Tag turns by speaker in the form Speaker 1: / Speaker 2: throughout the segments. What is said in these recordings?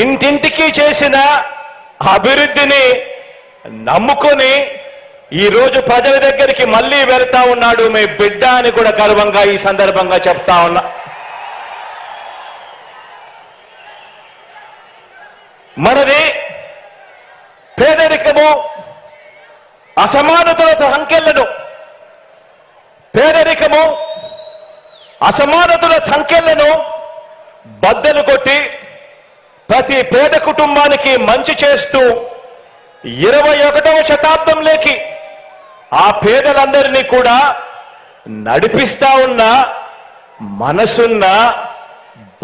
Speaker 1: ఇంటింటికి చేసిన అభివృద్ధిని నమ్ముకొని ఈ రోజు ప్రజల దగ్గరికి మళ్ళీ వెళ్తా ఉన్నాడు మీ బిడ్డ అని కూడా గర్వంగా ఈ సందర్భంగా చెప్తా ఉన్నా. మనది పేదరికము, అసమానతల సంఖ్యలను బద్దలు కొట్టి ప్రతి పేద కుటుంబానికి మంచి చేస్తూ 21వ శతాబ్దంలోకి ఆ పేదలందరినీ కూడా నడిపిస్తా ఉన్న మనసున్న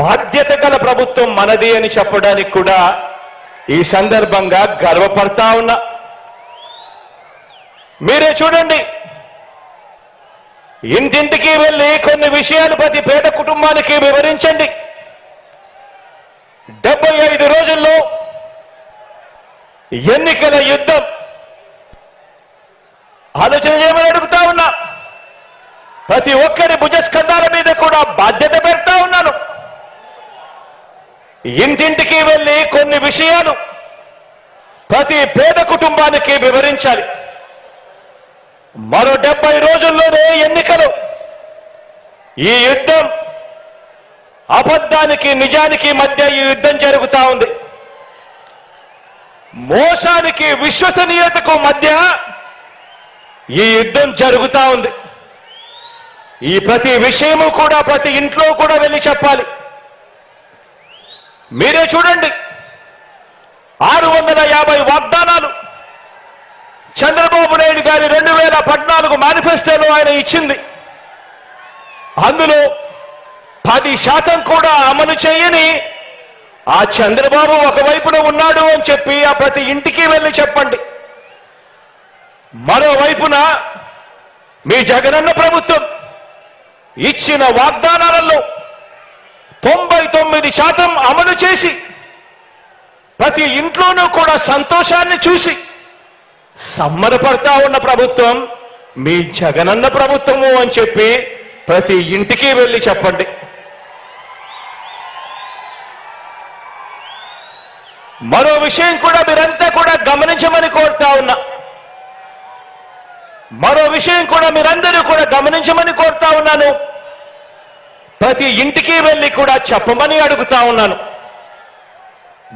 Speaker 1: బాధ్యత గల ప్రభుత్వం మనది అని చెప్పడానికి కూడా ఈ సందర్భంగా గర్వపడతా ఉన్నా. మీరే చూడండి, ఇంటింటికి వెళ్ళి కొన్ని విషయాలు ప్రతి పేద కుటుంబానికి వివరించండి. 75 రోజుల్లో ఎన్నికల యుద్ధం ఆలోచన చేయమని అడుగుతా ఉన్నా. ప్రతి ఒక్కరి భుజస్కంధాల మీద కూడా బాధ్యత పెడతా ఉన్నాను. ఇంటింటికి వెళ్ళి కొన్ని విషయాలు ప్రతి పేద కుటుంబానికి వివరించాలి. మరో 70 రోజుల్లోనే ఎన్నికలు. ఈ యుద్ధం అబద్ధానికి నిజానికి మధ్య ఈ యుద్ధం జరుగుతా ఉంది. మోసానికి విశ్వసనీయతకు మధ్య ఈ యుద్ధం జరుగుతా ఉంది. ఈ ప్రతి విషయము కూడా ప్రతి ఇంట్లో కూడా వెళ్ళి చెప్పాలి. మీరే చూడండి, 650 వాగ్దానాలు చంద్రబాబు నాయుడు గారి 2014 మేనిఫెస్టోలో ఆయన ఇచ్చింది. అందులో 10% కూడా అమలు చేయని ఆ చంద్రబాబు ఒకవైపున ఉన్నాడు అని చెప్పి ఆ ప్రతి ఇంటికి వెళ్ళి చెప్పండి. మరోవైపున మీ జగనన్న ప్రభుత్వం ఇచ్చిన వాగ్దానాలలో 99% అమలు చేసి ప్రతి ఇంట్లోనూ కూడా సంతోషాన్ని చూసి సమ్మరపడతా ఉన్న ప్రభుత్వం మీ జగనన్న ప్రభుత్వము అని చెప్పి ప్రతి ఇంటికి వెళ్ళి చెప్పండి. మరో విషయం కూడా మీరంతా కూడా గమనించమని కోరుతా ఉన్నా. మీరందరూ కూడా గమనించమని కోరుతా ఉన్నాను. ప్రతి ఇంటికి వెళ్ళి కూడా చెప్పమని అడుగుతా ఉన్నాను.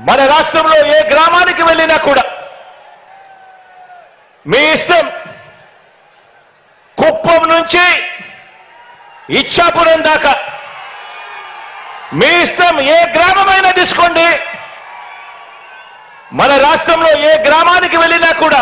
Speaker 1: మన రాష్ట్రంలో ఏ గ్రామానికి వెళ్ళినా కూడా మీ ఇష్టం, కుప్పం నుంచి ఇచ్చాపురం దాకా మీ ఇష్టం, ఏ గ్రామమైనా తీసుకోండి. మన రాష్ట్రంలో ఏ గ్రామానికి వెళ్ళినా కూడా